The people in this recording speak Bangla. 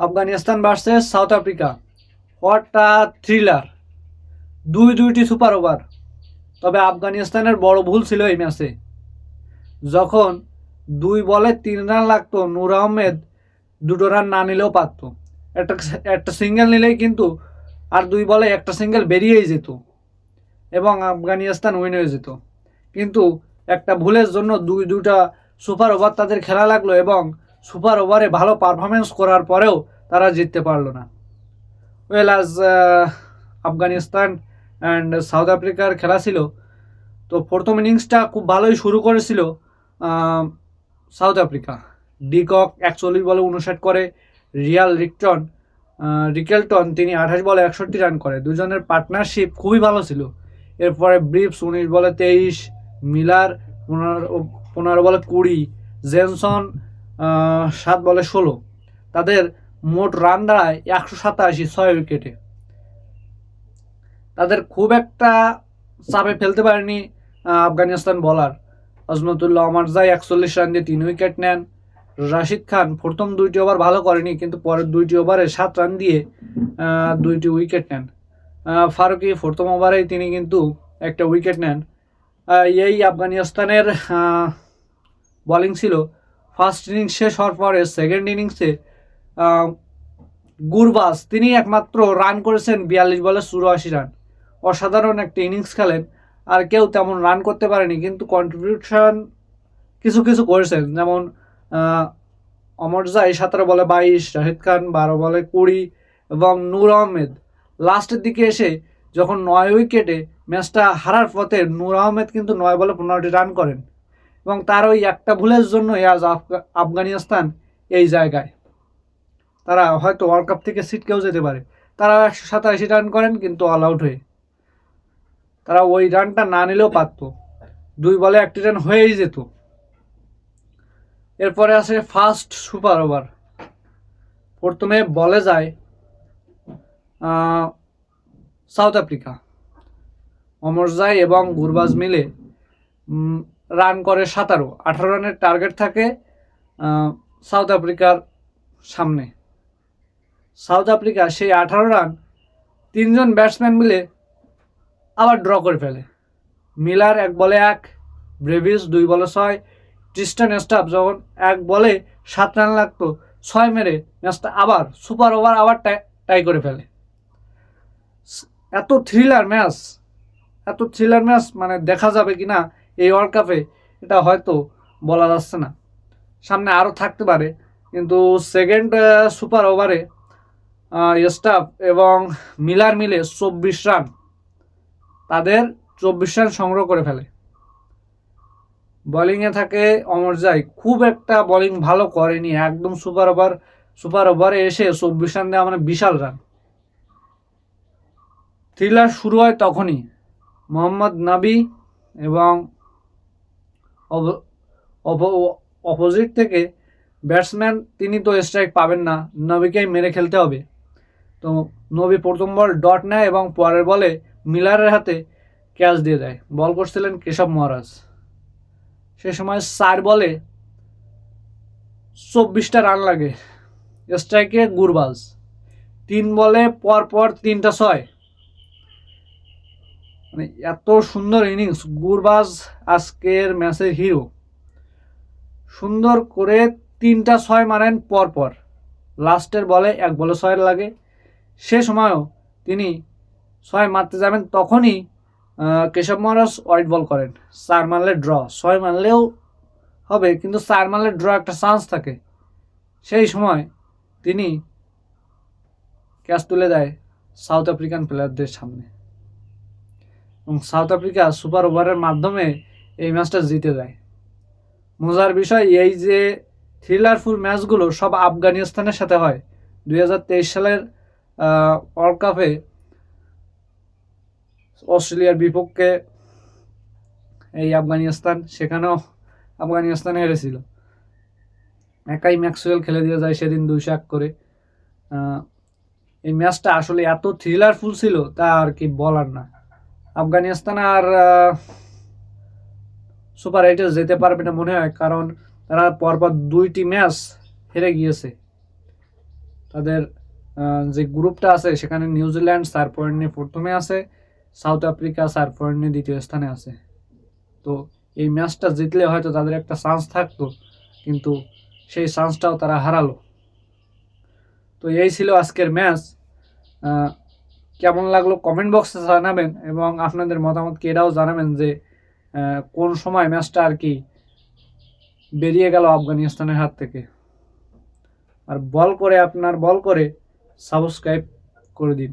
Afghanistan versus south Africa. What a thriller! দুইটি সুপার ওভার। তবে আফগানিস্তানের বড় ভুল ছিল এই ম্যাচে। যখন 2 বলে 3 রান লাগতো, নূর আহমেদ 2 রান না নিলেও পারত। একটা একটা সিঙ্গেল নিলেই কিন্তু আর 2 বলে একটা সিঙ্গেল বেরিয়েই যেত এবং আফগানিস্তান উইন হয়ে যেত। কিন্তু একটা ভুলের জন্য দুইটা সুপার ওভার তাদের খেলা লাগলো এবং সুপার ওভারে ভালো পারফরমেন্স করার পরেও তারা জিততে পারলো না। ওয়েল, আজ আফগানিস্তান অ্যান্ড সাউথ আফ্রিকার খেলা ছিল। তো প্রথম ইনিংসটা খুব ভালোই শুরু করেছিল সাউথ আফ্রিকা। ডিকক 41 বলে 59 করে, রিকেলটন তিনি 28 বলে 61 রান করে। দুজনের পার্টনারশিপ খুবই ভালো ছিল। এরপরে ব্রিপস 19 বলে 23, মিলার 15 বলে 20, জেনসন 7 বলে 16। তাদের মোট রান দাঁড়ায় 187, 6 উইকেটে। তাদের খুব একটা চাপে ফেলতে পারেনি আফগানিস্তান বলার। আজমতুল্লাহ আমারজাই 41 রান দিয়ে 3 উইকেট নেন। রাশিদ খান প্রথম 2টি ওভার ভালো করেনি, কিন্তু পরের 2টি ওভারে 7 রান দিয়ে 2টি উইকেট নেন। ফারুকি প্রথম ওভারেই তিনি কিন্তু একটা উইকেট নেন। এই আফগানিস্তানের বোলিং ছিল। ফার্স্ট ইনিংস শেষ হওয়ার পরে সেকেন্ড ইনিংসে গুরবাজ তিনি একমাত্র রান করেছেন 42 বলে 84 রান। অসাধারণ একটা ইনিংস খেলেন, আর কেউ তেমন রান করতে পারেনি, কিন্তু কন্ট্রিবিউশন কিছু কিছু করেছেন। যেমন অমরজাই 17 বলে 22, রাশিদ খান 12 বলে 20 এবং নূর আহমেদ লাস্টের দিকে এসে যখন 9 উইকেটে ম্যাচটা হারার পথে নূর আহমেদ কিন্তু 9 বলে 15টি রান করেন এবং তার ওই একটা ভুলের জন্যই আজ আফগানিস্তান এই জায়গায়। তারা হয়তো ওয়ার্ল্ড কাপ থেকে ছিটকেও যেতে পারে। তারা 187 রান করেন কিন্তু অল আউট হয়ে। তারা ওই রানটা না নিলেও পারত, 2 বলে 1টি রান হয়েই যেত। এরপরে আসে ফার্স্ট সুপার ওভার। প্রথমে বলে যায় সাউথ আফ্রিকা। অমরজাই এবং গুরবাজ মিলে রান করে 18 রানের টার্গেট থাকে সাউথ আফ্রিকার সামনে। সাউথ আফ্রিকা সেই 18 রান 3জন ব্যাটসম্যান মিলে আবার ড্র করে ফেলে। মিলার 1 বলে 1, ব্রেভিস 2 বলে 6, ট্রিস্টান স্টাফ যখন 1 বলে 7 রান লাগতো 6 মেরে ম্যাচটা আবার সুপার ওভার আবার টাই করে ফেলে। এত থ্রিলার ম্যাচ মানে দেখা যাবে কিনা এই ওয়ার্ল্ড কাপে এটা হয়তো বলা যাচ্ছে না, সামনে আরও থাকতে পারে। কিন্তু সেকেন্ড সুপার ওভারে স্টাফ এবং মিলার মিলে 24 রান, তাদের 24 রান সংগ্রহ করে ফেলে। বোলিংয়ে থাকে অমরজাই, খুব একটা বোলিং ভালো করেনি, একদম সুপার ওভারে এসে 24 রান দেওয়া মানে বিশাল রান। থ্রিলার শুরু হয় তখনই। মোহাম্মদ নাবি এবং অপোজিট থেকে ব্যাটসম্যান তিনি তো স্ট্রাইক পাবেন না, নবীকেই মেরে খেলতে হবে। তো নবী প্রথম বল ডট নেয় এবং পরের বলে মিলারের হাতে ক্যাচ দিয়ে দেয়। বল করছিলেন কেশব মহারাজ। সে সময় 4 বলে 24টা রান লাগে। স্ট্রাইকে গুরবাজ 3 বলে পর 3টা 6। মানে এত সুন্দর ইনিংস। গুরবাজ আজকের ম্যাচের হিরো। সুন্দর করে 3টা 6 মারেন পর। লাস্টের বলে 1 বলে 6 লাগে। সে সময়ও তিনি 6 মারতে যাবেন, তখনই কেশব মহারাজ হোয়াইট বল করেন। 4 মারলে ড্র, 6 মারলেও হবে, কিন্তু 4 মারলে ড্র একটা চান্স থাকে। সেই সময় তিনি ক্যাচ তুলে দেয় সাউথ আফ্রিকান প্লেয়ারদের সামনে এবং সাউথ আফ্রিকা সুপার ওভারের মাধ্যমে এই ম্যাচটা জিতে যায়। মজার বিষয় এই যে থ্রিলারফুল ম্যাচগুলো সব আফগানিস্তানের সাথে হয়। 2023 সালের ওয়ার্ল্ড কাপে অস্ট্রেলিয়ার বিপক্ষে এই সেখানেও আফগানিস্তানে হেরেছিল। একাই ম্যাক্সওয়েল খেলে দিয়ে যায় সেদিন 201 করে। এই ম্যাচটা আসলে এত থ্রিলারফুল ছিল তা আর কি বলার না। আফগানিস্তান আর সুপার 8-এ যেতে পারবে না মনে হয়, কারণ তারা পরপর 2টি ম্যাচ হেরে গিয়েছে। তাদের যে গ্রুপটা আছে সেখানে নিউজিল্যান্ড 4 পয়েন্ট নিয়ে প্রথমে আছে, সাউথ আফ্রিকা 4 পয়েন্ট নিয়ে দ্বিতীয় স্থানে আছে। তো এই ম্যাচটা জিতলে হয়তো তাদের একটা চান্স থাকতো, কিন্তু সেই চান্সটাও তারা হারালো। তো এই ছিল আজকের ম্যাচ। কেমন লাগলো কমেন্ট বক্সে জানাবেন, এবং আপনাদের মতামতকে এটাও জানাবেন যে কোন সময় ম্যাচটা আর কি বেরিয়ে গেল আফগানিস্তানের হাত থেকে। আর বল করে সাবস্ক্রাইব করে দিন।